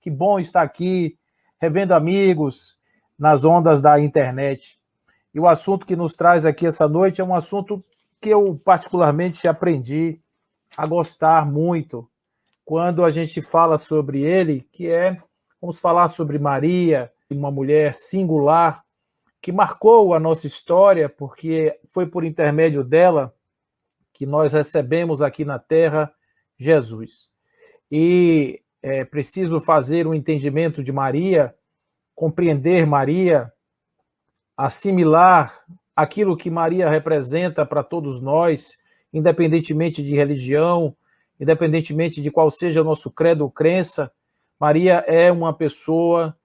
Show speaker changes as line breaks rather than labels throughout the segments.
Que bom estar aqui, revendo amigos nas ondas da internet. E o assunto que nos traz aqui essa noite é um assunto que eu particularmente aprendi a gostar muito quando a gente fala sobre ele, vamos falar sobre Maria, uma mulher singular que marcou a nossa história, porque foi por intermédio dela que nós recebemos aqui na Terra Jesus. E é preciso fazer um entendimento de Maria, compreender Maria, assimilar aquilo que Maria representa para todos nós, independentemente de religião, independentemente de qual seja o nosso credo ou crença. Maria é uma pessoa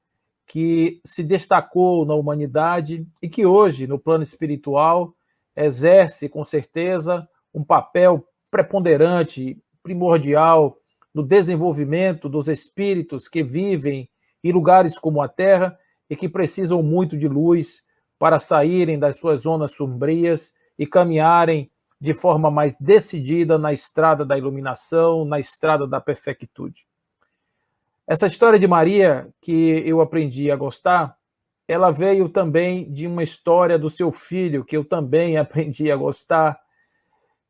que se destacou na humanidade e que hoje, no plano espiritual, exerce com certeza um papel preponderante, primordial, no desenvolvimento dos espíritos que vivem em lugares como a Terra e que precisam muito de luz para saírem das suas zonas sombrias e caminharem de forma mais decidida na estrada da iluminação, na estrada da perfectude. Essa história de Maria, que eu aprendi a gostar, ela veio também de uma história do seu filho, que eu também aprendi a gostar.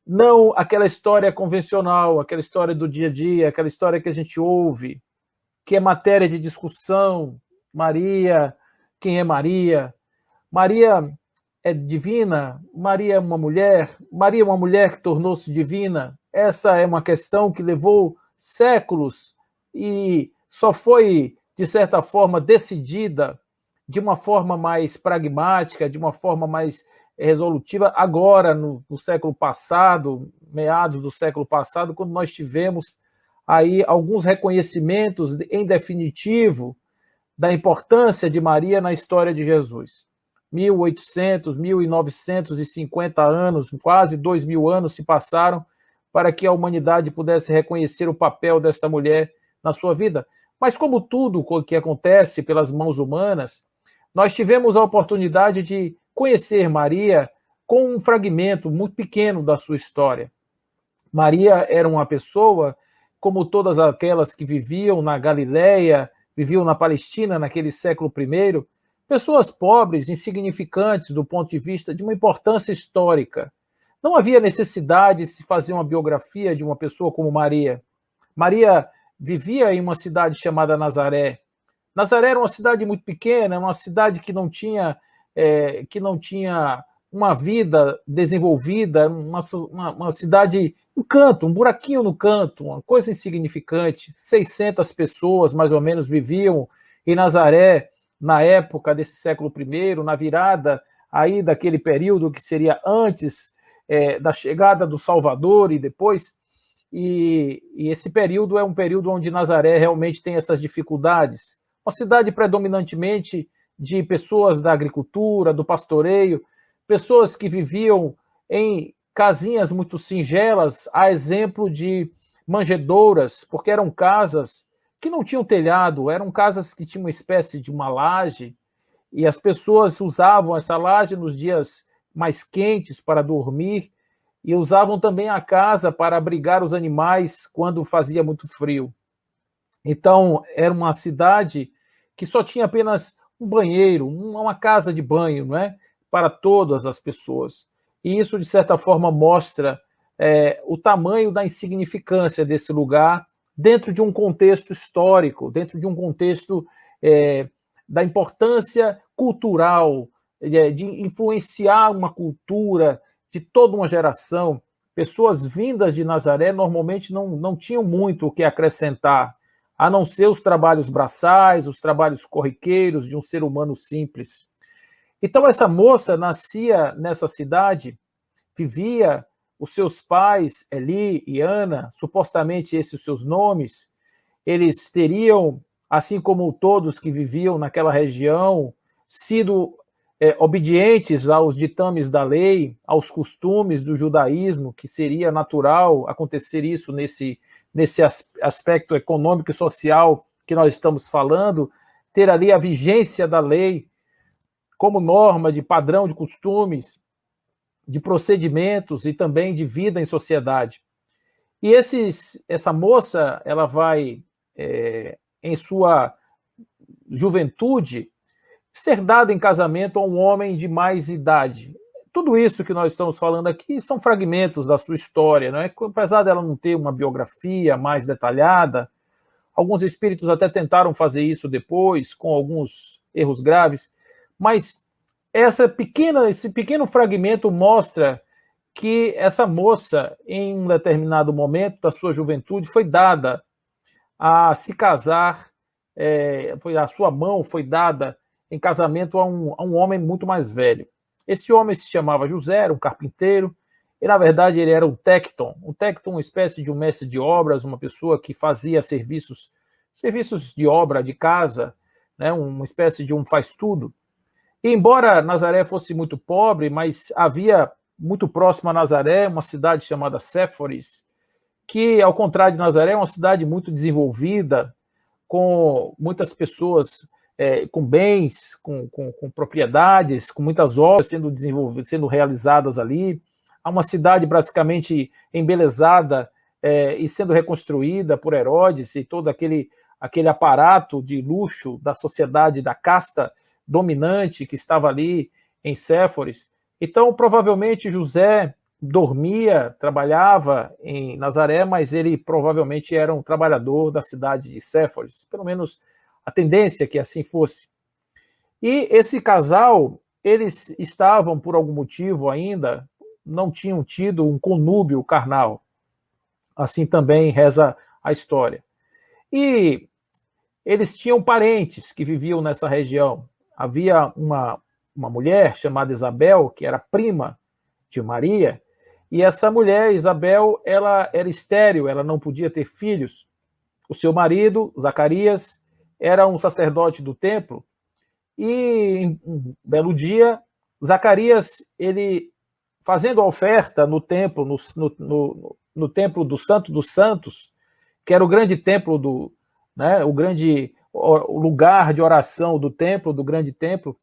Não aquela história convencional, aquela história do dia a dia, aquela história que a gente ouve, que é matéria de discussão. Maria, quem é Maria? Maria é divina? Maria é uma mulher que tornou-se divina? Essa é uma questão que levou séculos e só foi, de certa forma, decidida de uma forma mais pragmática, de uma forma mais resolutiva, agora, no século passado, meados do século passado, quando nós tivemos aí alguns reconhecimentos, em definitivo, da importância de Maria na história de Jesus. 1800, 1950 anos, quase 2000 anos se passaram para que a humanidade pudesse reconhecer o papel dessa mulher na sua vida. Mas como tudo o que acontece pelas mãos humanas, nós tivemos a oportunidade de conhecer Maria com um fragmento muito pequeno da sua história. Maria era uma pessoa, como todas aquelas que viviam na Galileia, viviam na Palestina naquele século I, pessoas pobres, insignificantes do ponto de vista de uma importância histórica. Não havia necessidade de se fazer uma biografia de uma pessoa como Maria. Maria vivia em uma cidade chamada Nazaré. Nazaré era uma cidade muito pequena, uma cidade que não tinha uma vida desenvolvida, uma cidade, um canto, um buraquinho no canto, uma coisa insignificante. 600 pessoas, mais ou menos, viviam em Nazaré na época desse século I, na virada aí daquele período que seria antes da chegada do Salvador e depois. E esse período é um período onde Nazaré realmente tem essas dificuldades. Uma cidade predominantemente de pessoas da agricultura, do pastoreio, pessoas que viviam em casinhas muito singelas, a exemplo de manjedouras, porque eram casas que não tinham telhado, eram casas que tinham uma espécie de uma laje, e as pessoas usavam essa laje nos dias mais quentes para dormir, e usavam também a casa para abrigar os animais quando fazia muito frio. Então, era uma cidade que só tinha apenas um banheiro, uma casa de banho, não é? Para todas as pessoas. E isso, de certa forma, mostra o tamanho da insignificância desse lugar dentro de um contexto histórico, dentro de um contexto da importância cultural, de influenciar uma cultura de toda uma geração. Pessoas vindas de Nazaré normalmente não tinham muito o que acrescentar, a não ser os trabalhos braçais, os trabalhos corriqueiros de um ser humano simples. Então, essa moça nascia nessa cidade, vivia, os seus pais, Eli e Ana, supostamente esses seus nomes, eles teriam, assim como todos que viviam naquela região, sido obedientes aos ditames da lei, aos costumes do judaísmo, que seria natural acontecer isso nesse aspecto econômico e social que nós estamos falando, ter ali a vigência da lei como norma de padrão de costumes, de procedimentos e também de vida em sociedade. E essa moça, ela vai em sua juventude, ser dada em casamento a um homem de mais idade. Tudo isso que nós estamos falando aqui são fragmentos da sua história, não é? Apesar dela não ter uma biografia mais detalhada, alguns espíritos até tentaram fazer isso depois, com alguns erros graves, mas esse pequeno fragmento mostra que essa moça, em um determinado momento da sua juventude, foi dada a se casar, a sua mão foi dada em casamento a um homem muito mais velho. Esse homem se chamava José, era um carpinteiro, e na verdade ele era um tecton, uma espécie de um mestre de obras, uma pessoa que fazia serviços de obra de casa, né, uma espécie de um faz-tudo. E embora Nazaré fosse muito pobre, mas havia muito próximo a Nazaré uma cidade chamada Séforis, que, ao contrário de Nazaré, é uma cidade muito desenvolvida, com muitas pessoas com bens, com propriedades, com muitas obras sendo desenvolvidas, sendo realizadas ali. Há uma cidade basicamente embelezada e sendo reconstruída por Herodes e todo aquele aparato de luxo da sociedade, da casta dominante que estava ali em Séforis. Então, provavelmente, José dormia, trabalhava em Nazaré, mas ele provavelmente era um trabalhador da cidade de Séforis, pelo menos a tendência é que assim fosse. E esse casal, eles estavam, por algum motivo ainda, não tinham tido um conúbio carnal. Assim também reza a história. E eles tinham parentes que viviam nessa região. Havia uma mulher chamada Isabel, que era prima de Maria, e essa mulher, Isabel, ela era estéril, ela não podia ter filhos. O seu marido, Zacarias, era um sacerdote do templo, e um belo dia, Zacarias, ele fazendo a oferta no templo, no templo do Santo dos Santos, que era o grande templo o lugar de oração do templo, do grande templo,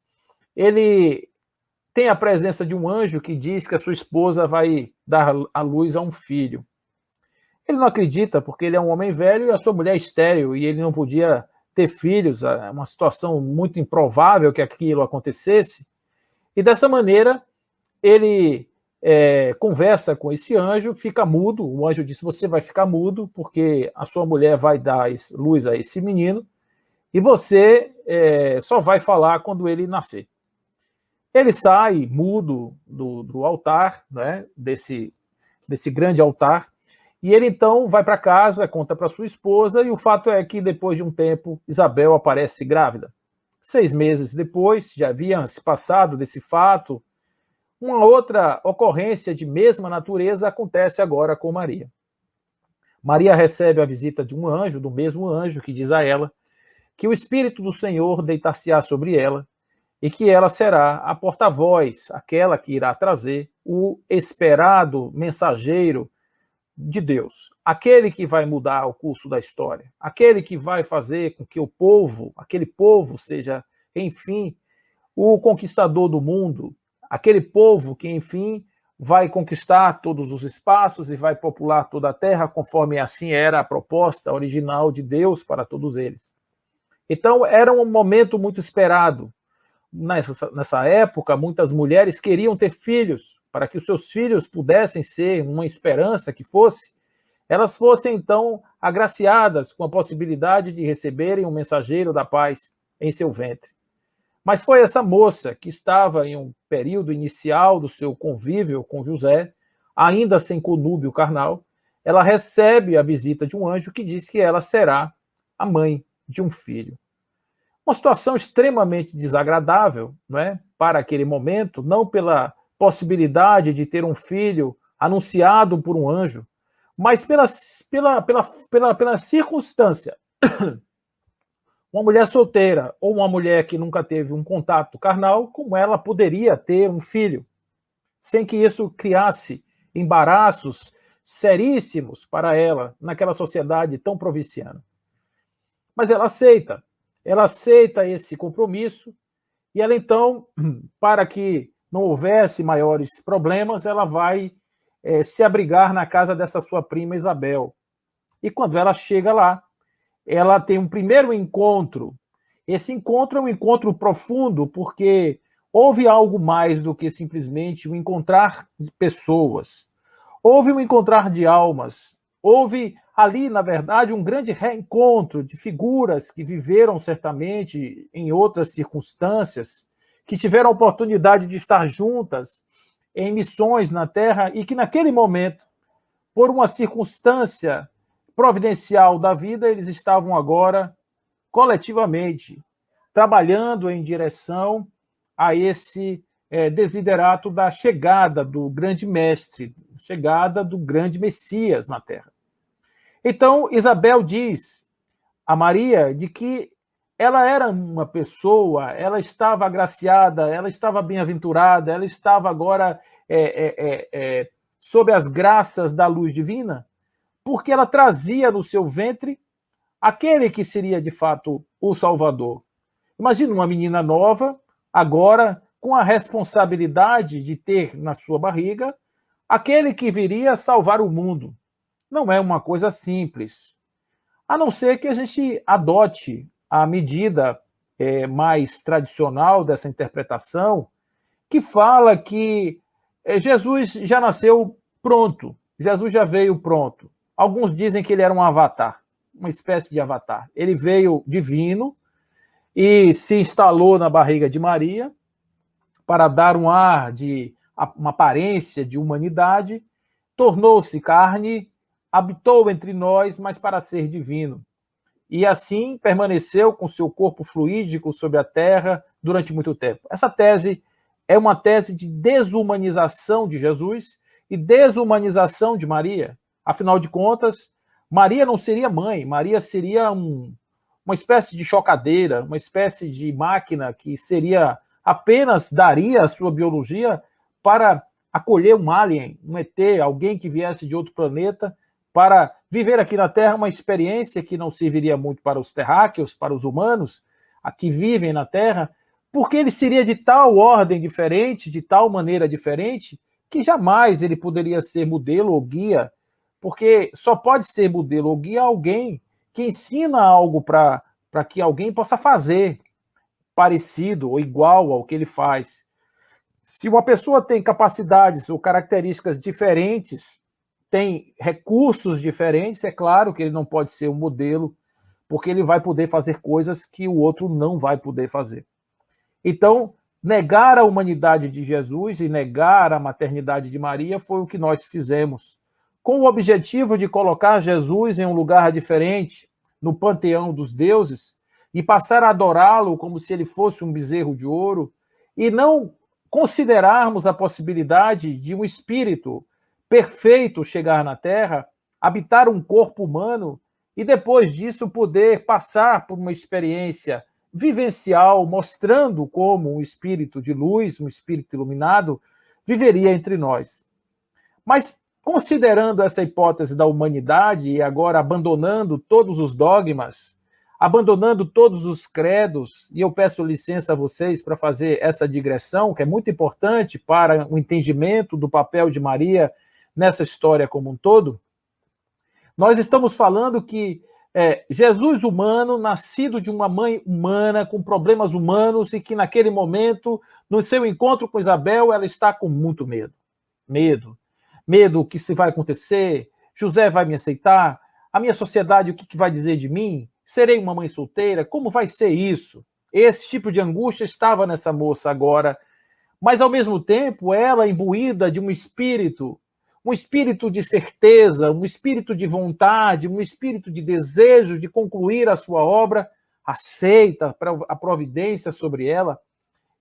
ele tem a presença de um anjo que diz que a sua esposa vai dar à luz a um filho. Ele não acredita porque ele é um homem velho e a sua mulher é estéril e ele não podia ter filhos, é uma situação muito improvável que aquilo acontecesse. E dessa maneira, ele conversa com esse anjo, fica mudo. O anjo diz: você vai ficar mudo porque a sua mulher vai dar luz a esse menino e você só vai falar quando ele nascer. Ele sai mudo do altar, né, desse grande altar, e ele então vai para casa, conta para sua esposa, e o fato é que depois de um tempo, Isabel aparece grávida. 6 meses depois, já havia se passado desse fato, uma outra ocorrência de mesma natureza acontece agora com Maria. Maria recebe a visita de um anjo, do mesmo anjo, que diz a ela que o Espírito do Senhor deitar-se-á sobre ela e que ela será a porta-voz, aquela que irá trazer o esperado mensageiro de Deus, aquele que vai mudar o curso da história, aquele que vai fazer com que aquele povo seja, enfim, o conquistador do mundo, aquele povo que, enfim, vai conquistar todos os espaços e vai popular toda a terra, conforme assim era a proposta original de Deus para todos eles. Então, era um momento muito esperado. Nessa época, muitas mulheres queriam ter filhos, para que os seus filhos pudessem ser uma esperança que elas fossem então agraciadas com a possibilidade de receberem um mensageiro da paz em seu ventre. Mas foi essa moça que estava em um período inicial do seu convívio com José, ainda sem conúbio carnal, ela recebe a visita de um anjo que diz que ela será a mãe de um filho. Uma situação extremamente desagradável, não é? Para aquele momento, não pela possibilidade de ter um filho anunciado por um anjo, mas pela circunstância. Uma mulher solteira ou uma mulher que nunca teve um contato carnal, como ela poderia ter um filho, sem que isso criasse embaraços seríssimos para ela naquela sociedade tão provinciana. Mas ela aceita esse compromisso e ela então, para que não houvesse maiores problemas, ela vai se abrigar na casa dessa sua prima Isabel. E quando ela chega lá, ela tem um primeiro encontro. Esse encontro é um encontro profundo, porque houve algo mais do que simplesmente um encontrar de pessoas. Houve um encontrar de almas. Houve ali, na verdade, um grande reencontro de figuras que viveram certamente em outras circunstâncias, que tiveram a oportunidade de estar juntas em missões na Terra e que, naquele momento, por uma circunstância providencial da vida, eles estavam agora coletivamente trabalhando em direção a esse desiderato da chegada do grande mestre, chegada do grande Messias na Terra. Então, Isabel diz a Maria de que ela era uma pessoa, ela estava agraciada, ela estava bem-aventurada, ela estava agora sob as graças da luz divina, porque ela trazia no seu ventre aquele que seria de fato o Salvador. Imagina uma menina nova, agora com a responsabilidade de ter na sua barriga aquele que viria salvar o mundo. Não é uma coisa simples. A não ser que a gente adote a medida mais tradicional dessa interpretação, que fala que Jesus já nasceu pronto, Jesus já veio pronto. Alguns dizem que ele era um avatar, uma espécie de avatar. Ele veio divino e se instalou na barriga de Maria para dar um ar de uma aparência de humanidade, tornou-se carne, habitou entre nós, mas para ser divino. E assim permaneceu com seu corpo fluídico sobre a terra durante muito tempo. Essa tese é uma tese de desumanização de Jesus e desumanização de Maria. Afinal de contas, Maria não seria mãe, Maria seria uma espécie de chocadeira, uma espécie de máquina que seria apenas daria a sua biologia para acolher um alien, um ET, alguém que viesse de outro planeta, para viver aqui na Terra uma experiência que não serviria muito para os terráqueos, para os humanos, que vivem na Terra, porque ele seria de tal ordem diferente, de tal maneira diferente, que jamais ele poderia ser modelo ou guia, porque só pode ser modelo ou guia alguém que ensina algo para que alguém possa fazer parecido ou igual ao que ele faz. Se uma pessoa tem capacidades ou características diferentes, tem recursos diferentes, é claro que ele não pode ser um modelo, porque ele vai poder fazer coisas que o outro não vai poder fazer. Então, negar a humanidade de Jesus e negar a maternidade de Maria foi o que nós fizemos, com o objetivo de colocar Jesus em um lugar diferente, no panteão dos deuses, e passar a adorá-lo como se ele fosse um bezerro de ouro, e não considerarmos a possibilidade de um espírito perfeito chegar na Terra, habitar um corpo humano, e depois disso poder passar por uma experiência vivencial, mostrando como um espírito de luz, um espírito iluminado, viveria entre nós. Mas, considerando essa hipótese da humanidade e agora abandonando todos os dogmas, abandonando todos os credos, e eu peço licença a vocês para fazer essa digressão, que é muito importante para o entendimento do papel de Maria nessa história como um todo, nós estamos falando que Jesus humano, nascido de uma mãe humana, com problemas humanos, e que naquele momento, no seu encontro com Isabel, ela está com muito medo. Medo, o que se vai acontecer? José vai me aceitar? A minha sociedade, o que vai dizer de mim? Serei uma mãe solteira? Como vai ser isso? Esse tipo de angústia estava nessa moça agora, mas ao mesmo tempo ela imbuída de um espírito de certeza, um espírito de vontade, um espírito de desejo de concluir a sua obra, aceita a providência sobre ela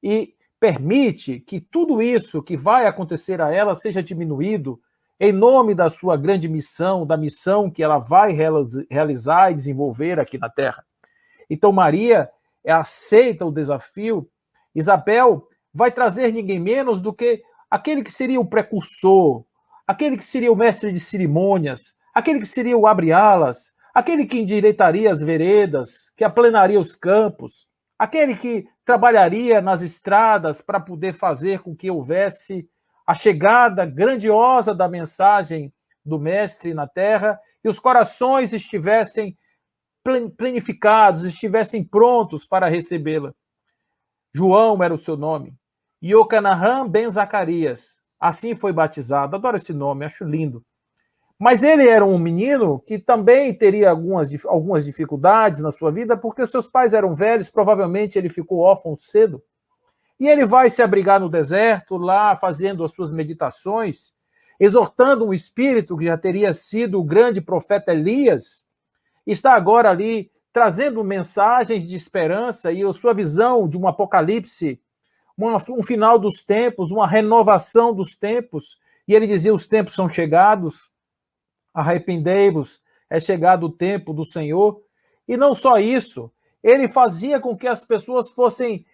e permite que tudo isso que vai acontecer a ela seja diminuído em nome da sua grande missão, da missão que ela vai realizar e desenvolver aqui na Terra. Então Maria aceita o desafio. Isabel vai trazer ninguém menos do que aquele que seria o precursor, aquele que seria o mestre de cerimônias, aquele que seria o abre-alas, aquele que endireitaria as veredas, que aplanaria os campos, aquele que trabalharia nas estradas para poder fazer com que houvesse a chegada grandiosa da mensagem do Mestre na Terra e os corações estivessem planificados, estivessem prontos para recebê-la. João era o seu nome. Iocanaan ben Zacarias. Assim foi batizado. Adoro esse nome, acho lindo. Mas ele era um menino que também teria algumas dificuldades na sua vida, porque os seus pais eram velhos, provavelmente ele ficou órfão cedo. E ele vai se abrigar no deserto, lá fazendo as suas meditações, exortando um espírito que já teria sido o grande profeta Elias, está agora ali trazendo mensagens de esperança e a sua visão de um apocalipse, um final dos tempos, uma renovação dos tempos. E ele dizia: os tempos são chegados, arrependei-vos, é chegado o tempo do Senhor. E não só isso, ele fazia com que as pessoas fossem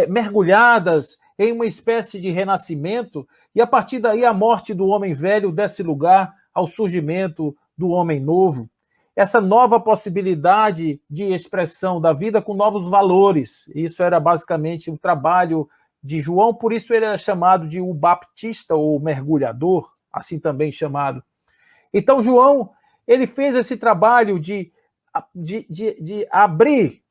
mergulhadas em uma espécie de renascimento, e a partir daí a morte do homem velho desse lugar ao surgimento do homem novo. Essa nova possibilidade de expressão da vida com novos valores. Isso era basicamente o trabalho de João, por isso ele era chamado de o Baptista ou mergulhador, assim também chamado. Então, João, ele fez esse trabalho de abrir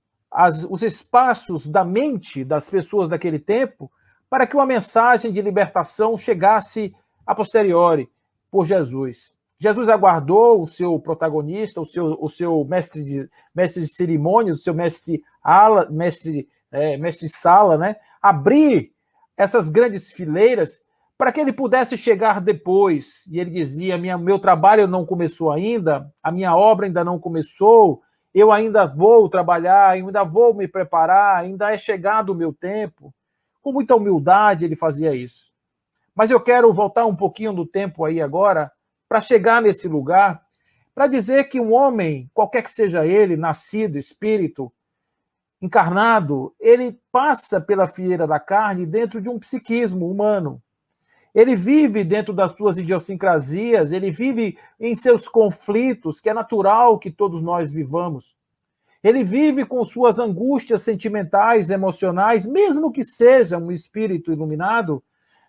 os espaços da mente das pessoas daquele tempo para que uma mensagem de libertação chegasse a posteriori por Jesus. Jesus aguardou o seu protagonista, o seu mestre de cerimônias, o seu mestre sala, né? Abrir essas grandes fileiras para que ele pudesse chegar depois. E ele dizia: meu trabalho não começou ainda, a minha obra ainda não começou, eu ainda vou trabalhar, ainda vou me preparar, ainda é chegado o meu tempo. Com muita humildade ele fazia isso. Mas eu quero voltar um pouquinho do tempo aí agora, para chegar nesse lugar, para dizer que um homem, qualquer que seja ele, nascido, espírito, encarnado, ele passa pela fieira da carne dentro de um psiquismo humano. Ele vive dentro das suas idiosincrasias, ele vive em seus conflitos, que é natural que todos nós vivamos. Ele vive com suas angústias sentimentais, emocionais, mesmo que seja um espírito iluminado.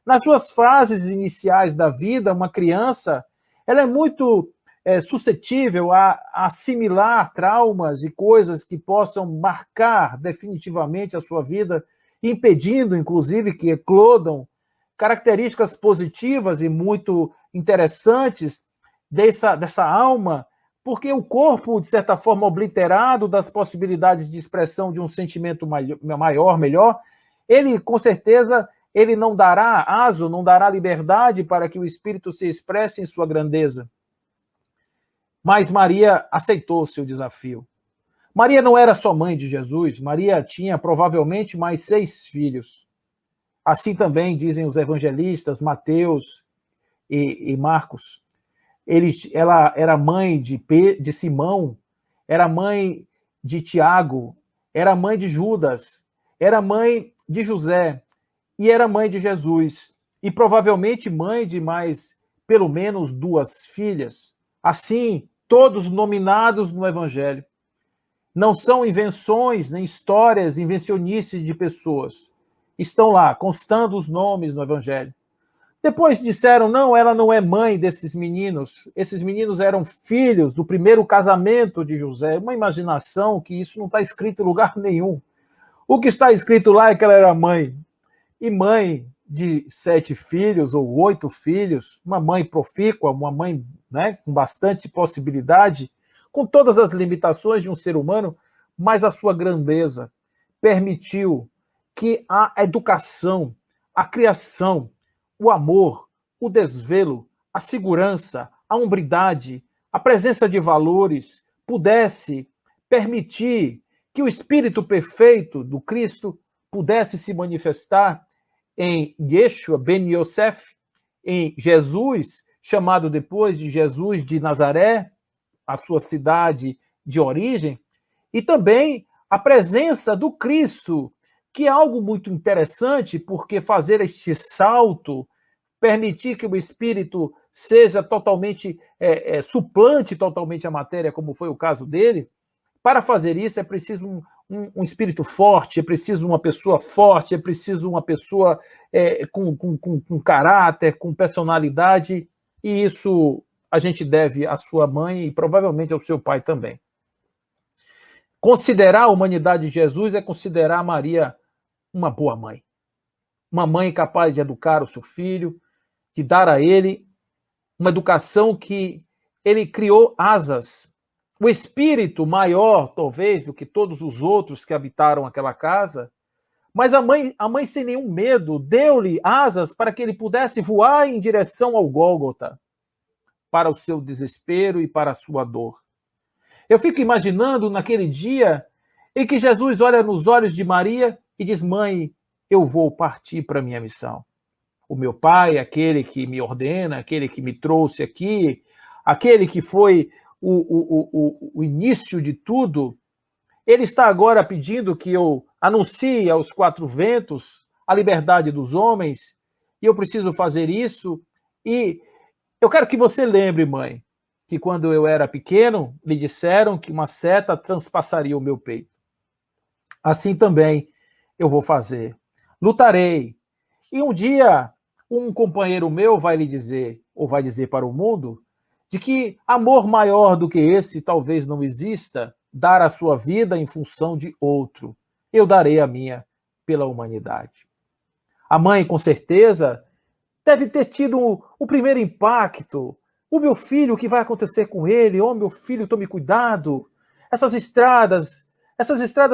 Nas suas fases iniciais da vida, uma criança, ela é muito suscetível a assimilar traumas e coisas que possam marcar definitivamente a sua vida, impedindo, inclusive, que eclodam características positivas e muito interessantes dessa alma, porque o corpo, de certa forma, obliterado das possibilidades de expressão de um sentimento maior, melhor, ele, com certeza, ele não dará aso, não dará liberdade para que o espírito se expresse em sua grandeza. Mas Maria aceitou o seu desafio. Maria não era só mãe de Jesus, Maria tinha provavelmente mais 6 filhos. Assim também dizem os evangelistas Mateus e Marcos. Ela era mãe de Simão, era mãe de Tiago, era mãe de Judas, era mãe de José e era mãe de Jesus. E provavelmente mãe de mais, pelo menos, 2 filhas. Assim, todos nominados no Evangelho. Não são invenções nem histórias invencionices de pessoas. Estão lá, constando os nomes no Evangelho. Depois disseram: não, ela não é mãe desses meninos. Esses meninos eram filhos do primeiro casamento de José. Uma imaginação que isso não está escrito em lugar nenhum. O que está escrito lá é que ela era mãe. E mãe de 7 filhos ou 8 filhos, uma mãe profícua, uma mãe, né, com bastante possibilidade, com todas as limitações de um ser humano, mas a sua grandeza permitiu que a educação, a criação, o amor, o desvelo, a segurança, a hombridade, a presença de valores pudesse permitir que o espírito perfeito do Cristo pudesse se manifestar em Yeshua ben Yosef, em Jesus, chamado depois de Jesus de Nazaré, a sua cidade de origem, e também a presença do Cristo, que é algo muito interessante, porque fazer este salto, permitir que o espírito seja totalmente, suplante totalmente a matéria, como foi o caso dele, para fazer isso é preciso um espírito forte, é preciso uma pessoa forte, é preciso uma pessoa com caráter, com personalidade, e isso a gente deve à sua mãe e provavelmente ao seu pai também. Considerar a humanidade de Jesus é considerar Maria uma boa mãe. Uma mãe capaz de educar o seu filho, de dar a ele uma educação que ele criou asas. O espírito maior, talvez, do que todos os outros que habitaram aquela casa, mas a mãe sem nenhum medo, deu-lhe asas para que ele pudesse voar em direção ao Gólgota, para o seu desespero e para a sua dor. Eu fico imaginando naquele dia em que Jesus olha nos olhos de Maria e diz: mãe, eu vou partir para a minha missão. O meu pai, aquele que me ordena, aquele que me trouxe aqui, aquele que foi o início de tudo, ele está agora pedindo que eu anuncie aos quatro ventos a liberdade dos homens, e eu preciso fazer isso. E eu quero que você lembre, mãe, que quando eu era pequeno, lhe disseram que uma seta transpassaria o meu peito. Assim também eu vou fazer. Lutarei. E um dia, um companheiro meu vai lhe dizer, ou vai dizer para o mundo, de que amor maior do que esse talvez não exista, dar a sua vida em função de outro. Eu darei a minha pela humanidade. A mãe, com certeza, deve ter tido o primeiro impacto. O meu filho, o que vai acontecer com ele? Oh, meu filho, tome cuidado. Essas estradas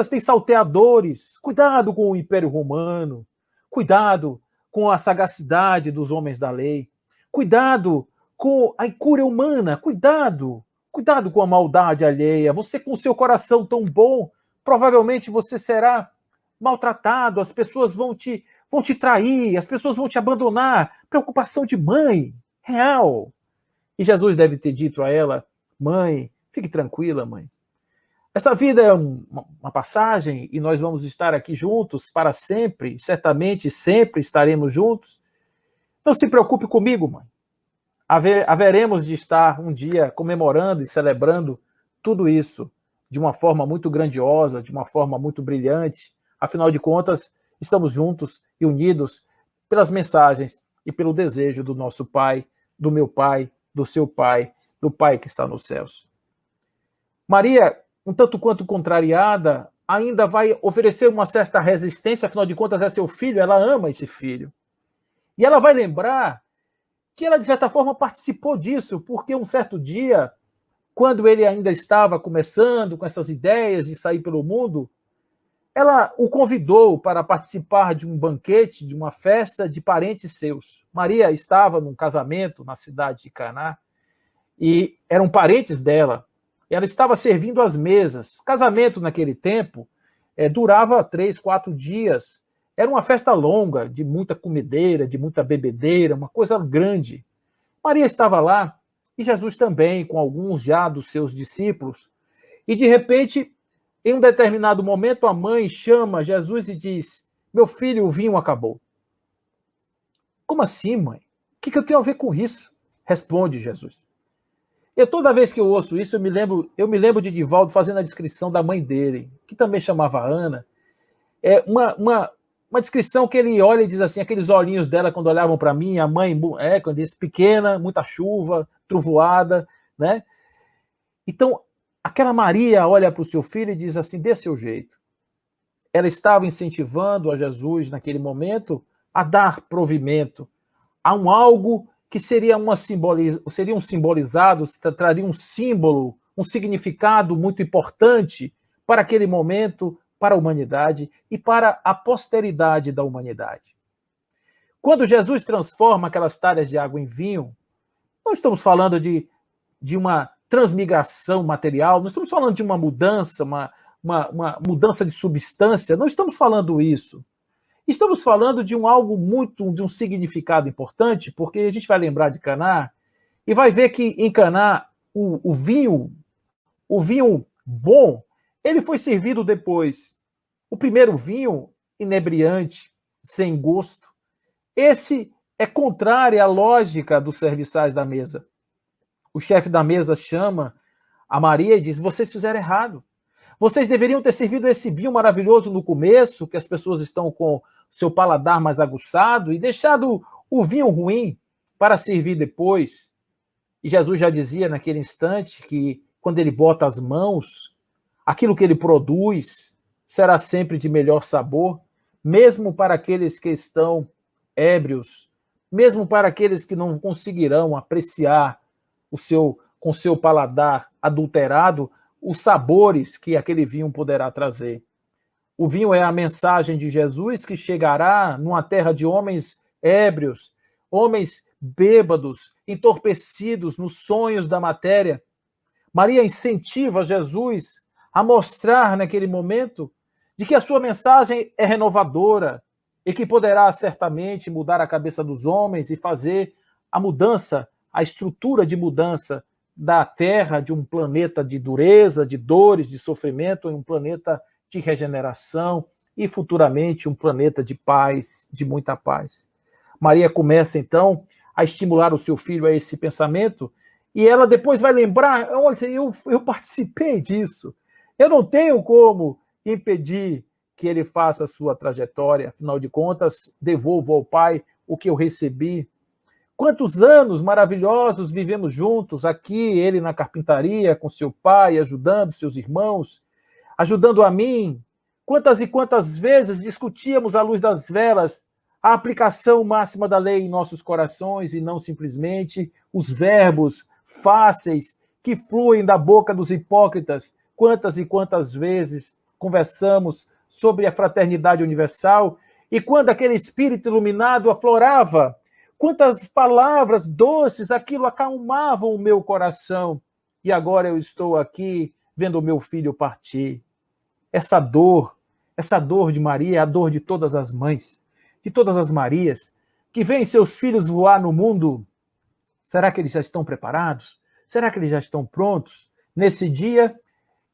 têm salteadores. Cuidado com o Império Romano. Cuidado com a sagacidade dos homens da lei. Cuidado com a incúria humana. Cuidado com a maldade alheia. Você, com o seu coração tão bom, provavelmente você será maltratado, as pessoas vão te trair, as pessoas vão te abandonar. Preocupação de mãe, real. E Jesus deve ter dito a ela: mãe, fique tranquila, mãe. Essa vida é uma passagem e nós vamos estar aqui juntos para sempre, certamente sempre estaremos juntos. Não se preocupe comigo, mãe. Haveremos de estar um dia comemorando e celebrando tudo isso de uma forma muito grandiosa, de uma forma muito brilhante. Afinal de contas, estamos juntos e unidos pelas mensagens e pelo desejo do nosso Pai, do meu Pai, do seu Pai, do Pai que está nos céus. Maria, um tanto quanto contrariada, ainda vai oferecer uma certa resistência, afinal de contas é seu filho, ela ama esse filho. E ela vai lembrar que ela, de certa forma, participou disso, porque um certo dia, quando ele ainda estava começando com essas ideias de sair pelo mundo, ela o convidou para participar de um banquete, de uma festa de parentes seus. Maria estava num casamento na cidade de Caná, e eram parentes dela. Ela estava servindo as mesas. Casamento naquele tempo durava 3, 4 dias. Era uma festa longa, de muita comedeira, de muita bebedeira, uma coisa grande. Maria estava lá, e Jesus também, com alguns já dos seus discípulos. E, de repente, em um determinado momento, a mãe chama Jesus e diz: meu filho, o vinho acabou. Como assim, mãe? O que eu tenho a ver com isso? Responde Jesus. Toda vez que eu ouço isso, eu me lembro de Divaldo fazendo a descrição da mãe dele, que também chamava Ana. É uma descrição que ele olha e diz assim, aqueles olhinhos dela quando olhavam para mim, a mãe, quando disse pequena, muita chuva, trovoada, né? Então, aquela Maria olha para o seu filho e diz assim, dê seu jeito. Ela estava incentivando a Jesus naquele momento a dar provimento a um algo que seria um simbolizado, traria um símbolo, um significado muito importante para aquele momento, para a humanidade e para a posteridade da humanidade. Quando Jesus transforma aquelas talhas de água em vinho, não estamos falando de uma transmigração material, não estamos falando de uma mudança, uma mudança de substância, não estamos falando isso. Estamos falando de de um significado importante, porque a gente vai lembrar de Caná e vai ver que em Caná o vinho bom, ele foi servido depois. O primeiro vinho inebriante, sem gosto. Esse é contrário à lógica dos serviçais da mesa. O chefe da mesa chama a Maria e diz: vocês fizeram errado. Vocês deveriam ter servido esse vinho maravilhoso no começo, que as pessoas estão com seu paladar mais aguçado, e deixado o vinho ruim para servir depois. E Jesus já dizia naquele instante que quando ele bota as mãos, aquilo que ele produz será sempre de melhor sabor, mesmo para aqueles que estão ébrios, mesmo para aqueles que não conseguirão apreciar com seu paladar adulterado os sabores que aquele vinho poderá trazer. O vinho é a mensagem de Jesus que chegará numa terra de homens ébrios, homens bêbados, entorpecidos nos sonhos da matéria. Maria incentiva Jesus a mostrar naquele momento de que a sua mensagem é renovadora e que poderá certamente mudar a cabeça dos homens e fazer a mudança, a estrutura de mudança da Terra, de um planeta de dureza, de dores, de sofrimento, em um planeta de regeneração e futuramente um planeta de paz, de muita paz. Maria começa então a estimular o seu filho a esse pensamento e ela depois vai lembrar, olha, eu participei disso, eu não tenho como impedir que ele faça a sua trajetória, afinal de contas, devolvo ao Pai o que eu recebi. Quantos anos maravilhosos vivemos juntos aqui, ele na carpintaria, com seu pai, ajudando seus irmãos, ajudando a mim. Quantas e quantas vezes discutíamos à luz das velas a aplicação máxima da lei em nossos corações e não simplesmente os verbos fáceis que fluem da boca dos hipócritas. Quantas e quantas vezes conversamos sobre a fraternidade universal e quando aquele espírito iluminado aflorava, quantas palavras doces aquilo acalmavam o meu coração. E agora eu estou aqui vendo o meu filho partir. Essa dor de Maria é a dor de todas as mães, de todas as Marias, que veem seus filhos voar no mundo. Será que eles já estão preparados? Será que eles já estão prontos? Nesse dia,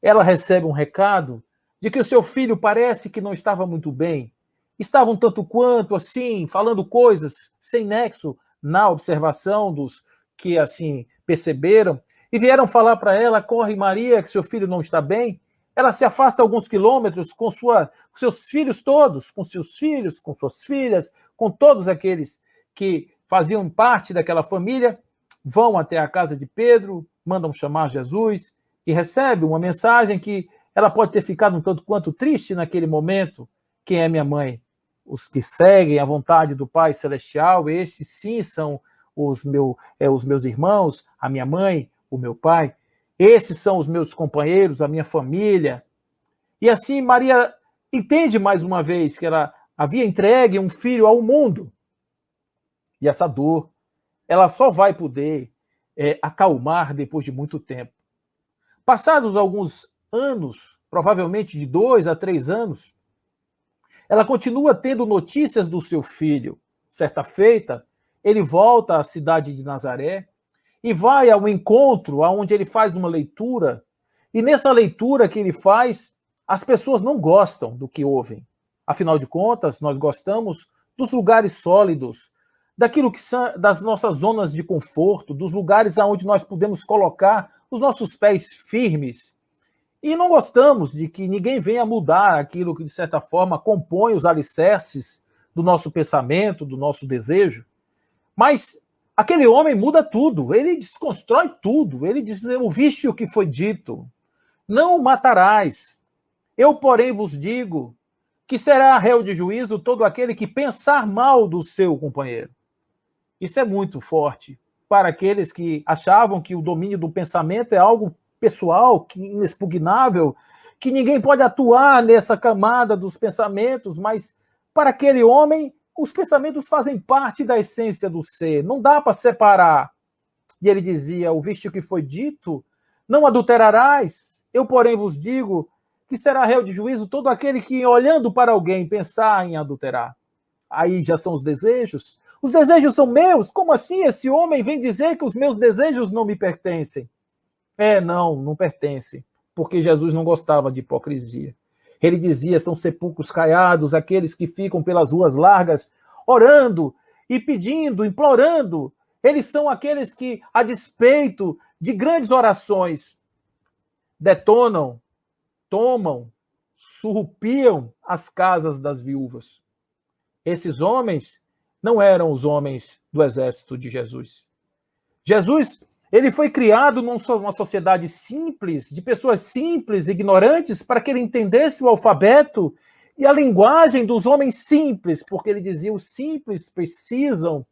ela recebe um recado de que o seu filho parece que não estava muito bem. Estava um tanto quanto assim, falando coisas sem nexo na observação dos que assim perceberam, e vieram falar para ela: corre Maria, que seu filho não está bem. Ela se afasta alguns quilômetros com seus filhos todos, com seus filhos, com suas filhas, com todos aqueles que faziam parte daquela família, vão até a casa de Pedro, mandam chamar Jesus e recebe uma mensagem que ela pode ter ficado um tanto quanto triste naquele momento. Quem é minha mãe? Os que seguem a vontade do Pai Celestial, estes sim são os meus irmãos, a minha mãe, o meu pai. Esses são os meus companheiros, a minha família. E assim Maria entende mais uma vez que ela havia entregue um filho ao mundo. E essa dor, ela só vai poder acalmar depois de muito tempo. Passados alguns anos, provavelmente de 2 a 3 anos, ela continua tendo notícias do seu filho. Certa feita, ele volta à cidade de Nazaré e vai ao encontro onde ele faz uma leitura. E nessa leitura que ele faz, as pessoas não gostam do que ouvem. Afinal de contas, nós gostamos dos lugares sólidos, daquilo que são das nossas zonas de conforto, dos lugares aonde nós podemos colocar os nossos pés firmes. E não gostamos de que ninguém venha mudar aquilo que, de certa forma, compõe os alicerces do nosso pensamento, do nosso desejo. Mas aquele homem muda tudo, ele desconstrói tudo, ele diz: ouviste o que foi dito, não matarás. Eu, porém, vos digo que será réu de juízo todo aquele que pensar mal do seu companheiro. Isso é muito forte para aqueles que achavam que o domínio do pensamento é algo pessoal, inexpugnável, que ninguém pode atuar nessa camada dos pensamentos, mas para aquele homem, os pensamentos fazem parte da essência do ser, não dá para separar. E ele dizia: ouviste o que foi dito? Não adulterarás. Eu, porém, vos digo que será réu de juízo todo aquele que, olhando para alguém, pensar em adulterar. Aí já são os desejos. Os desejos são meus? Como assim esse homem vem dizer que os meus desejos não me pertencem? Não pertence, porque Jesus não gostava de hipocrisia. Ele dizia: são sepulcros caiados aqueles que ficam pelas ruas largas, orando e pedindo, implorando. Eles são aqueles que, a despeito de grandes orações, detonam, tomam, surrupiam as casas das viúvas. Esses homens não eram os homens do exército de Jesus. Jesus, Ele foi criado numa sociedade simples, de pessoas simples, ignorantes, para que ele entendesse o alfabeto e a linguagem dos homens simples, porque ele dizia: os simples precisam,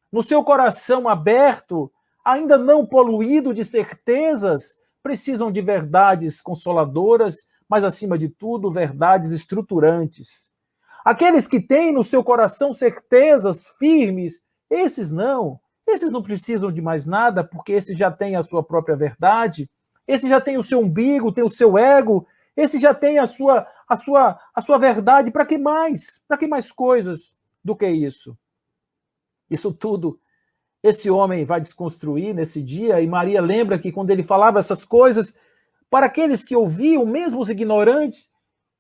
no seu coração aberto, ainda não poluído de certezas, precisam de verdades consoladoras, mas, acima de tudo, verdades estruturantes. Aqueles que têm no seu coração certezas firmes, esses não precisam de mais nada, porque esses já têm a sua própria verdade, esse já tem o seu umbigo, tem o seu ego, esse já tem a sua verdade. Para que mais? Para que mais coisas do que isso? Isso tudo esse homem vai desconstruir nesse dia, e Maria lembra que quando ele falava essas coisas, para aqueles que ouviam, mesmo os ignorantes,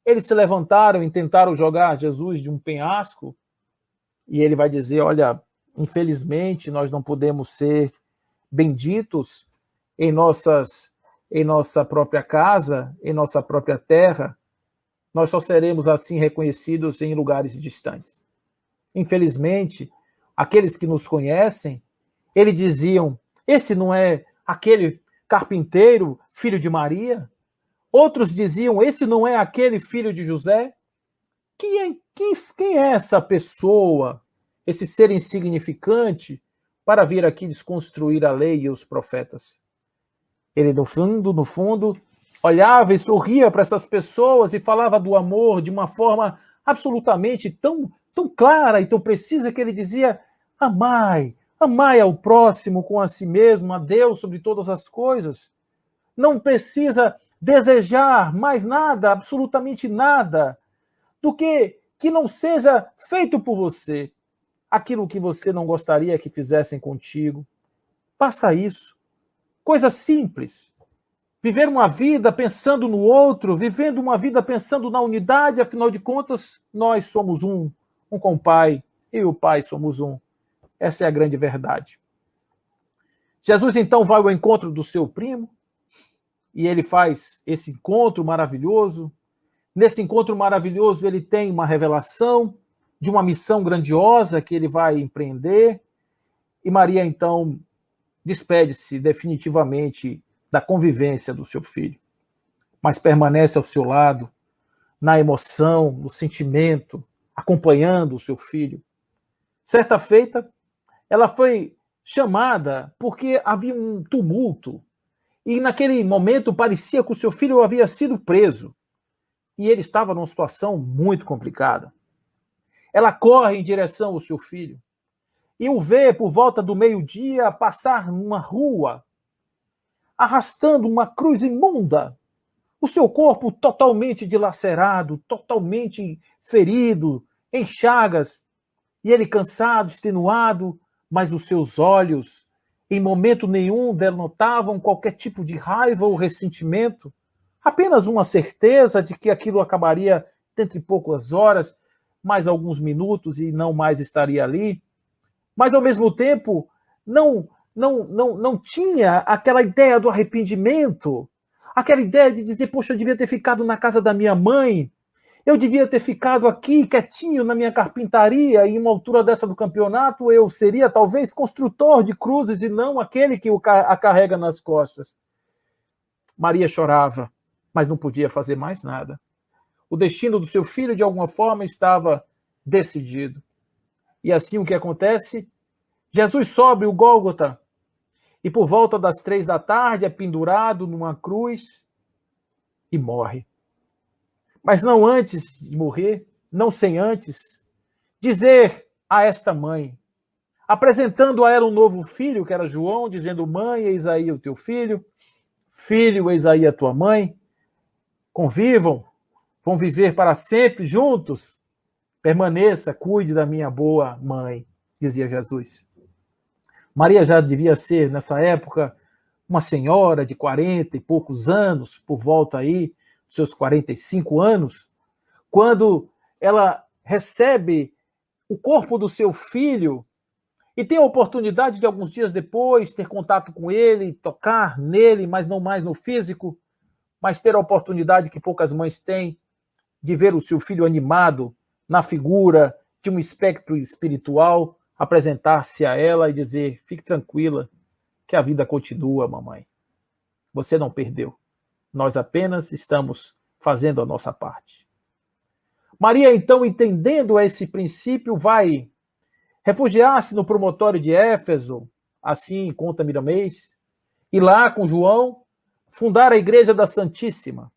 eles se levantaram e tentaram jogar Jesus de um penhasco, e ele vai dizer: olha, infelizmente nós não podemos ser benditos em nossa própria casa, em nossa própria terra, nós só seremos assim reconhecidos em lugares distantes. Infelizmente, aqueles que nos conhecem, eles diziam: esse não é aquele carpinteiro, filho de Maria? Outros diziam: esse não é aquele filho de José? Quem é essa pessoa, esse ser insignificante, para vir aqui desconstruir a lei e os profetas? Ele, no fundo, olhava e sorria para essas pessoas e falava do amor de uma forma absolutamente tão clara e tão precisa, que ele dizia: amai ao próximo com a si mesmo, a Deus sobre todas as coisas. Não precisa desejar mais nada, absolutamente nada, do que não seja feito por você aquilo que você não gostaria que fizessem contigo. Basta isso. Coisa simples. Viver uma vida pensando no outro, vivendo uma vida pensando na unidade, afinal de contas, nós somos um com o Pai, e o Pai somos um. Essa é a grande verdade. Jesus, então, vai ao encontro do seu primo, e ele faz esse encontro maravilhoso. Nesse encontro maravilhoso, ele tem uma revelação de uma missão grandiosa que ele vai empreender, e Maria, então, despede-se definitivamente da convivência do seu filho, mas permanece ao seu lado, na emoção, no sentimento, acompanhando o seu filho. Certa feita, ela foi chamada porque havia um tumulto, e naquele momento parecia que o seu filho havia sido preso, e ele estava numa situação muito complicada. Ela corre em direção ao seu filho, e o vê por volta do meio-dia passar numa rua, arrastando uma cruz imunda, o seu corpo totalmente dilacerado, totalmente ferido, em chagas, e ele cansado, extenuado, mas os seus olhos, em momento nenhum, denotavam qualquer tipo de raiva ou ressentimento, apenas uma certeza de que aquilo acabaria dentro de poucas horas, mais alguns minutos, e não mais estaria ali. Mas, ao mesmo tempo, não tinha aquela ideia do arrependimento, aquela ideia de dizer: poxa, eu devia ter ficado na casa da minha mãe, eu devia ter ficado aqui quietinho na minha carpintaria, e em uma altura dessa do campeonato eu seria talvez construtor de cruzes e não aquele que a carrega nas costas. Maria chorava, mas não podia fazer mais nada. O destino do seu filho, de alguma forma, estava decidido. E assim o que acontece? Jesus sobe o Gólgota, e por volta das 3 da tarde é pendurado numa cruz e morre. Mas não antes de morrer, não sem antes dizer a esta mãe, apresentando a ela um novo filho, que era João, dizendo: mãe, eis aí o teu filho, filho, eis aí a tua mãe, convivam, vão viver para sempre juntos, permaneça, cuide da minha boa mãe, dizia Jesus. Maria já devia ser, nessa época, uma senhora de 40 e poucos anos, por volta aí, seus 45 anos, quando ela recebe o corpo do seu filho e tem a oportunidade de, alguns dias depois, ter contato com ele, tocar nele, mas não mais no físico, mas ter a oportunidade que poucas mães têm de ver o seu filho animado na figura de um espectro espiritual, apresentar-se a ela e dizer: fique tranquila, que a vida continua, mamãe. Você não perdeu. Nós apenas estamos fazendo a nossa parte. Maria, então, entendendo esse princípio, vai refugiar-se no promontório de Éfeso, assim conta Miramês, e lá com João fundar a Igreja da Santíssima.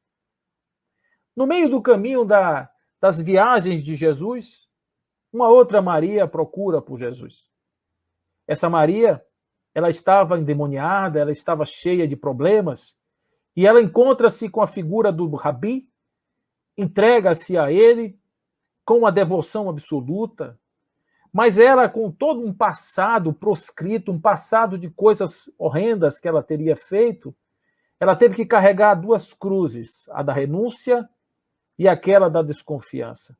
No meio do caminho das viagens de Jesus, uma outra Maria procura por Jesus. Essa Maria, ela estava endemoniada, ela estava cheia de problemas, e ela encontra-se com a figura do Rabi, entrega-se a ele com uma devoção absoluta, mas ela, com todo um passado proscrito, um passado de coisas horrendas que ela teria feito, ela teve que carregar duas cruzes, a da renúncia e aquela da desconfiança.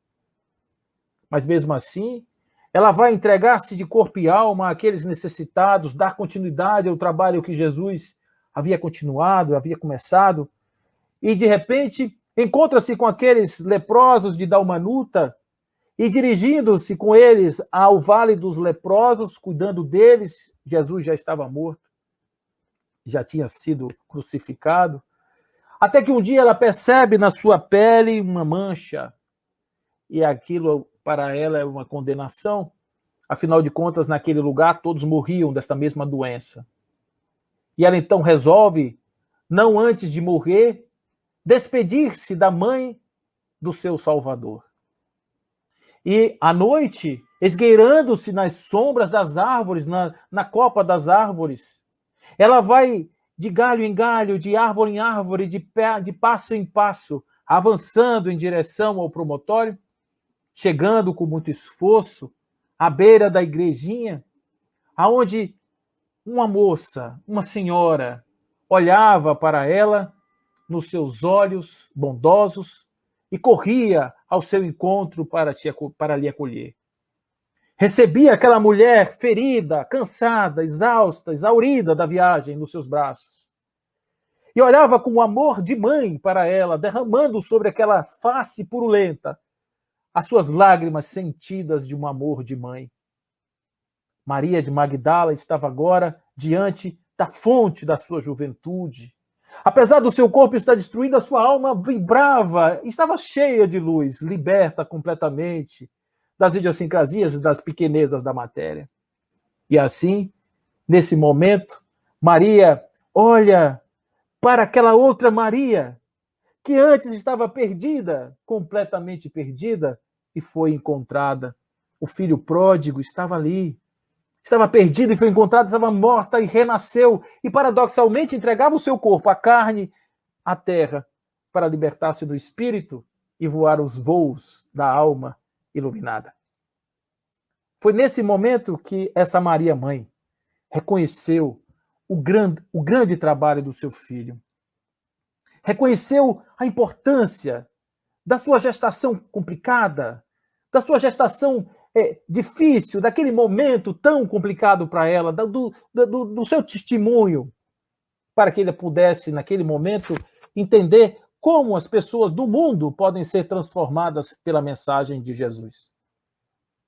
Mas mesmo assim, ela vai entregar-se de corpo e alma àqueles necessitados, dar continuidade ao trabalho que Jesus havia continuado, havia começado, e de repente encontra-se com aqueles leprosos de Dalmanuta, e dirigindo-se com eles ao Vale dos Leprosos, cuidando deles, Jesus já estava morto, já tinha sido crucificado, até que um dia ela percebe na sua pele uma mancha, e aquilo para ela é uma condenação, afinal de contas, naquele lugar todos morriam desta mesma doença. E ela então resolve, não antes de morrer, despedir-se da mãe do seu Salvador. E à noite, esgueirando-se nas sombras das árvores, na copa das árvores, ela vai de galho em galho, de árvore em árvore, de passo em passo, avançando em direção ao promontório, chegando com muito esforço à beira da igrejinha, aonde uma moça, uma senhora, olhava para ela nos seus olhos bondosos e corria ao seu encontro para lhe acolher. Recebia aquela mulher ferida, cansada, exausta, exaurida da viagem nos seus braços. E olhava com amor de mãe para ela, derramando sobre aquela face purulenta as suas lágrimas sentidas de um amor de mãe. Maria de Magdala estava agora diante da fonte da sua juventude. Apesar do seu corpo estar destruído, a sua alma vibrava, estava cheia de luz, liberta completamente das idiosincrasias e das pequenezas da matéria. E assim, nesse momento, Maria olha para aquela outra Maria, que antes estava perdida, completamente perdida, e foi encontrada. O filho pródigo estava ali, estava perdido e foi encontrado, estava morta e renasceu, e paradoxalmente entregava o seu corpo, a carne, à terra, para libertar-se do espírito e voar os voos da alma iluminada. Foi nesse momento que essa Maria Mãe reconheceu o grande trabalho do seu filho. Reconheceu a importância da sua gestação complicada, da sua gestação difícil, daquele momento tão complicado para ela, do seu testemunho, para que ele pudesse, naquele momento, entender como as pessoas do mundo podem ser transformadas pela mensagem de Jesus.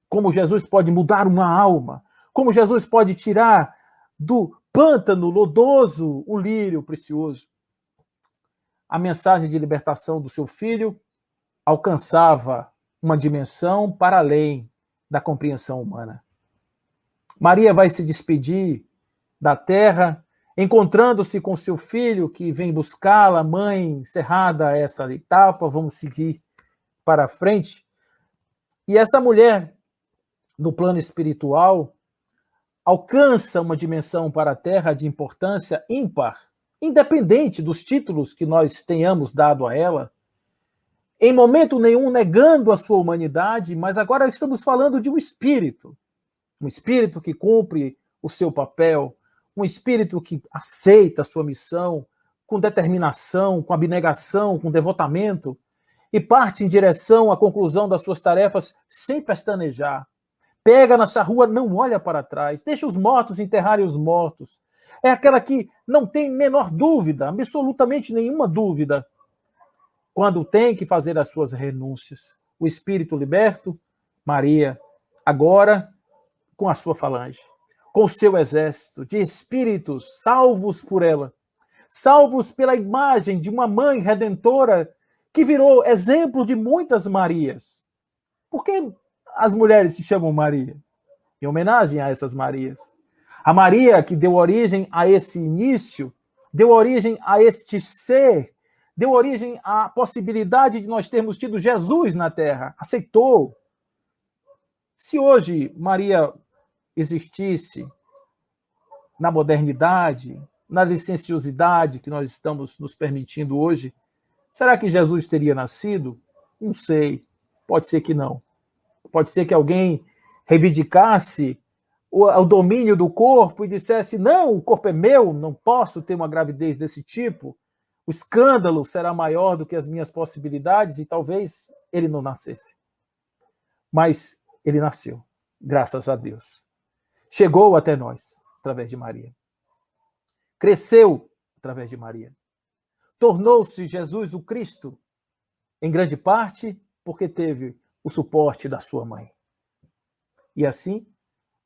Como Jesus pode mudar uma alma, como Jesus pode tirar do pântano lodoso o lírio precioso. A mensagem de libertação do seu filho alcançava uma dimensão para além da compreensão humana. Maria vai se despedir da terra, encontrando-se com seu filho que vem buscá-la. Mãe, encerrada essa etapa, vamos seguir para frente. E essa mulher, no plano espiritual, alcança uma dimensão para a terra de importância ímpar, independente dos títulos que nós tenhamos dado a ela, em momento nenhum negando a sua humanidade, mas agora estamos falando de um espírito que cumpre o seu papel, um espírito que aceita a sua missão com determinação, com abnegação, com devotamento, e parte em direção à conclusão das suas tarefas sem pestanejar. Pega na charrua, não olha para trás, deixa os mortos enterrarem os mortos. É aquela que não tem menor dúvida, absolutamente nenhuma dúvida, quando tem que fazer as suas renúncias. O espírito liberto, Maria, agora com a sua falange. com o seu exército de espíritos salvos por ela, salvos pela imagem de uma mãe redentora que virou exemplo de muitas Marias. Por que as mulheres se chamam Maria? Em homenagem a essas Marias. A Maria que deu origem a esse início, deu origem a este ser, deu origem à possibilidade de nós termos tido Jesus na Terra, aceitou. Se hoje Maria existisse na modernidade, na licenciosidade que nós estamos nos permitindo hoje, será que Jesus teria nascido? Não sei. Pode ser que não. Pode ser que alguém reivindicasse o domínio do corpo e dissesse, não, o corpo é meu, não posso ter uma gravidez desse tipo, o escândalo será maior do que as minhas possibilidades, e talvez ele não nascesse. Mas ele nasceu, graças a Deus. Chegou até nós, através de Maria. Cresceu através de Maria. Tornou-se Jesus o Cristo, em grande parte, porque teve o suporte da sua mãe. E assim,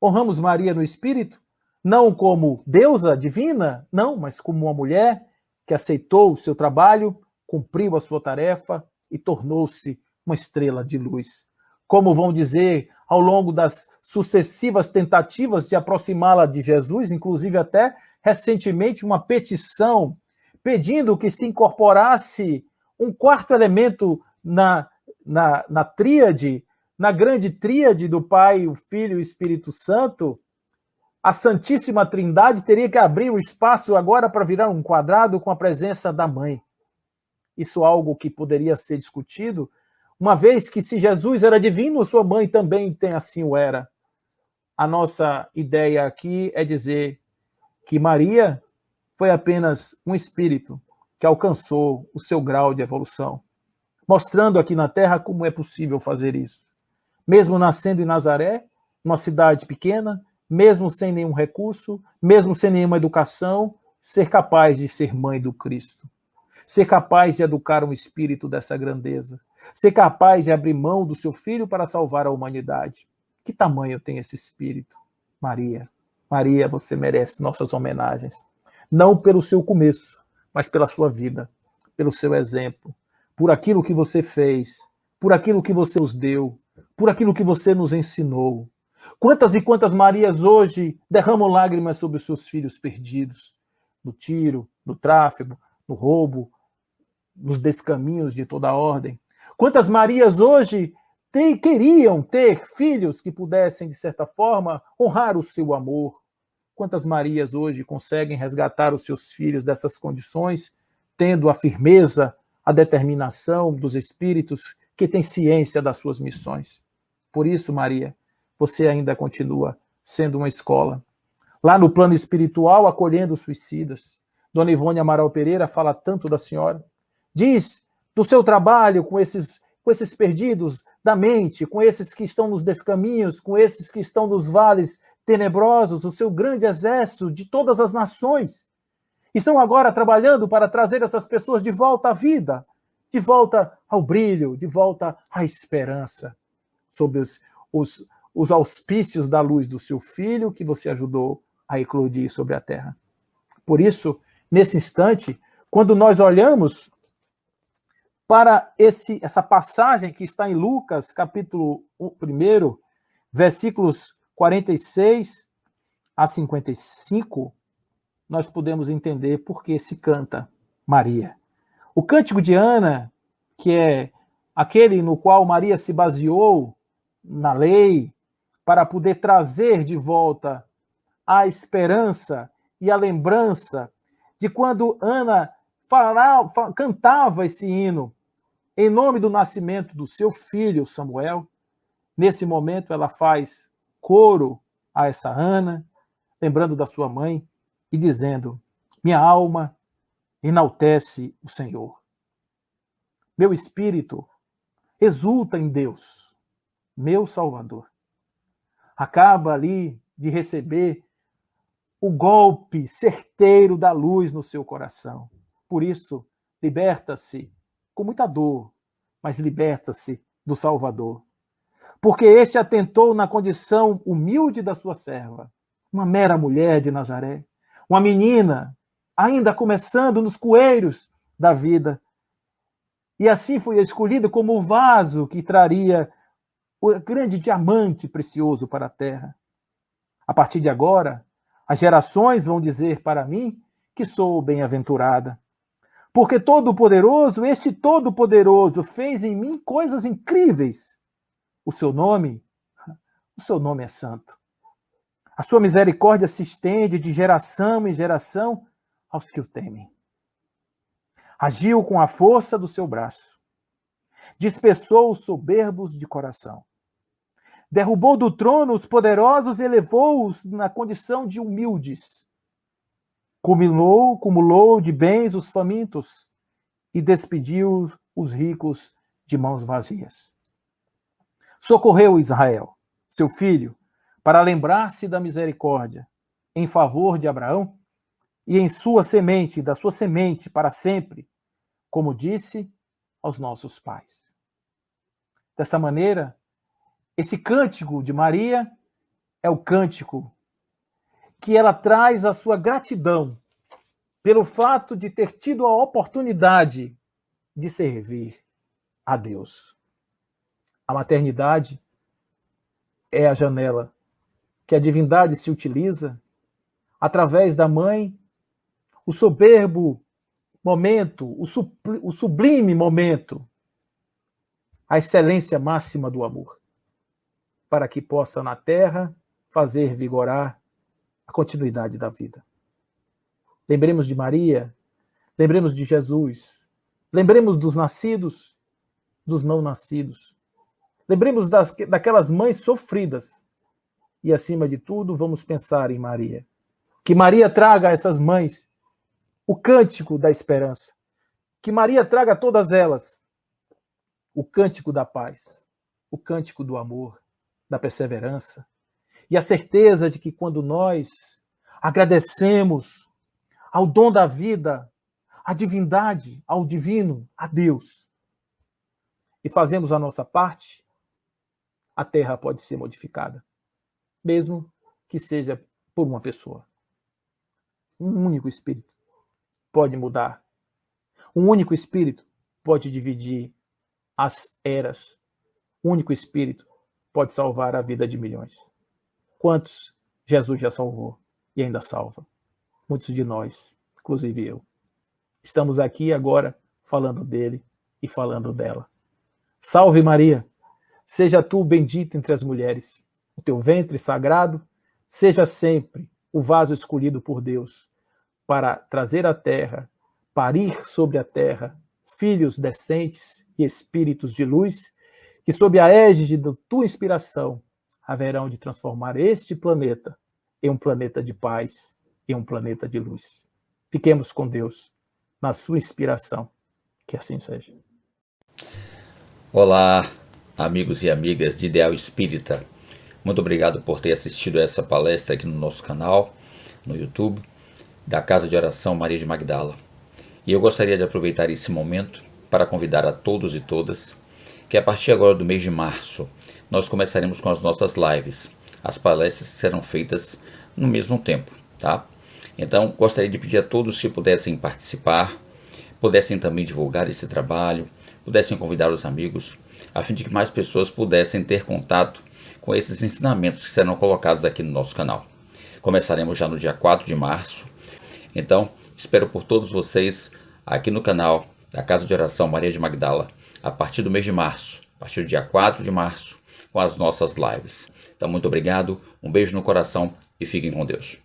honramos Maria no Espírito, não como deusa divina, não, mas como uma mulher que aceitou o seu trabalho, cumpriu a sua tarefa e tornou-se uma estrela de luz. Como vão dizer ao longo das sucessivas tentativas de aproximá-la de Jesus, inclusive até recentemente uma petição pedindo que se incorporasse um quarto elemento na tríade, na grande tríade do Pai, o Filho e o Espírito Santo, a Santíssima Trindade teria que abrir um espaço agora para virar um quadrado com a presença da Mãe. Isso é algo que poderia ser discutido, uma vez que se Jesus era divino, sua mãe também assim o era. A nossa ideia aqui é dizer que Maria foi apenas um espírito que alcançou o seu grau de evolução, mostrando aqui na Terra como é possível fazer isso. Mesmo nascendo em Nazaré, uma cidade pequena, mesmo sem nenhum recurso, mesmo sem nenhuma educação, ser capaz de ser mãe do Cristo. Ser capaz de educar um espírito dessa grandeza. Ser capaz de abrir mão do seu filho para salvar a humanidade. Que tamanho tem esse espírito? Maria. Maria, você merece nossas homenagens. Não pelo seu começo, mas pela sua vida, pelo seu exemplo, por aquilo que você fez, por aquilo que você nos deu, por aquilo que você nos ensinou. Quantas e quantas Marias hoje derramam lágrimas sobre os seus filhos perdidos, no tiro, no tráfego, no roubo, nos descaminhos de toda a ordem. Quantas Marias hoje queriam ter filhos que pudessem, de certa forma, honrar o seu amor. Quantas Marias hoje conseguem resgatar os seus filhos dessas condições, tendo a firmeza, a determinação dos espíritos que têm ciência das suas missões. Por isso, Maria, você ainda continua sendo uma escola. Lá no plano espiritual, acolhendo suicidas. Dona Ivone Amaral Pereira fala tanto da senhora. Diz do seu trabalho com esses perdidos da mente, com esses que estão nos descaminhos, com esses que estão nos vales tenebrosos, o seu grande exército de todas as nações. Estão agora trabalhando para trazer essas pessoas de volta à vida, de volta ao brilho, de volta à esperança, sob os auspícios da luz do seu filho que você ajudou a eclodir sobre a terra. Por isso, nesse instante, quando nós olhamos para essa passagem que está em Lucas, capítulo 1, versículos 46 a 55, nós podemos entender por que se canta Maria. O Cântico de Ana, que é aquele no qual Maria se baseou na lei para poder trazer de volta a esperança e a lembrança de quando Ana cantava esse hino em nome do nascimento do seu filho Samuel. Nesse momento ela faz coro a essa Ana, lembrando da sua mãe e dizendo: minha alma enaltece o Senhor. Meu espírito exulta em Deus, meu Salvador. Acaba ali de receber o golpe certeiro da luz no seu coração. Por isso, liberta-se com muita dor, mas liberta-se do Salvador. Porque este atentou na condição humilde da sua serva uma mera mulher de Nazaré, uma menina ainda começando nos coeiros da vida. E assim foi escolhida como o vaso que traria o grande diamante precioso para a terra. A partir de agora, as gerações vão dizer para mim que sou bem-aventurada. Porque Todo-Poderoso, este Todo-Poderoso, fez em mim coisas incríveis. O seu nome é santo. A sua misericórdia se estende de geração em geração aos que o temem. Agiu com a força do seu braço. Dispersou os soberbos de coração. Derrubou do trono os poderosos e elevou-os na condição de humildes. Cumulou de bens os famintos e despediu os ricos de mãos vazias. Socorreu Israel, seu filho, para lembrar-se da misericórdia em favor de Abraão e em sua semente, da sua semente para sempre, como disse aos nossos pais. Desta maneira, esse cântico de Maria é o cântico que ela traz a sua gratidão pelo fato de ter tido a oportunidade de servir a Deus. A maternidade é a janela que a divindade se utiliza através da mãe, o soberbo momento, o sublime momento, a excelência máxima do amor, para que possa na terra fazer vigorar a continuidade da vida. Lembremos de Maria, lembremos de Jesus, lembremos dos nascidos, dos não nascidos. Lembremos daquelas mães sofridas. E, acima de tudo, vamos pensar em Maria. Que Maria traga a essas mães o cântico da esperança. Que Maria traga a todas elas o cântico da paz, o cântico do amor, da perseverança. E a certeza de que quando nós agradecemos ao dom da vida, à divindade, ao divino, a Deus, e fazemos a nossa parte, a terra pode ser modificada, mesmo que seja por uma pessoa. Um único espírito pode mudar. Um único espírito pode dividir as eras. Um único espírito pode salvar a vida de milhões. Quantos Jesus já salvou e ainda salva? Muitos de nós, inclusive eu. Estamos aqui agora falando dele e falando dela. Salve Maria! Seja tu bendita entre as mulheres. O teu ventre sagrado seja sempre o vaso escolhido por Deus para trazer à terra, parir sobre a terra, filhos decentes e espíritos de luz, que sob a égide da tua inspiração haverão de transformar este planeta em um planeta de paz, em um planeta de luz. Fiquemos com Deus, na sua inspiração. Que assim seja.
Olá, amigos e amigas de Ideal Espírita. Muito obrigado por ter assistido a essa palestra aqui no nosso canal, no YouTube, da Casa de Oração Maria de Magdala. E eu gostaria de aproveitar esse momento para convidar a todos e todas que a partir agora do mês de março nós começaremos com as nossas lives. As palestras serão feitas no mesmo tempo, tá? Então, gostaria de pedir a todos se pudessem participar, pudessem também divulgar esse trabalho, pudessem convidar os amigos, a fim de que mais pessoas pudessem ter contato com esses ensinamentos que serão colocados aqui no nosso canal. Começaremos já no dia 4 de março. Então, espero por todos vocês aqui no canal da Casa de Oração Maria de Magdala, a partir do mês de março, a partir do dia 4 de março, com as nossas lives. Então, muito obrigado, um beijo no coração e fiquem com Deus.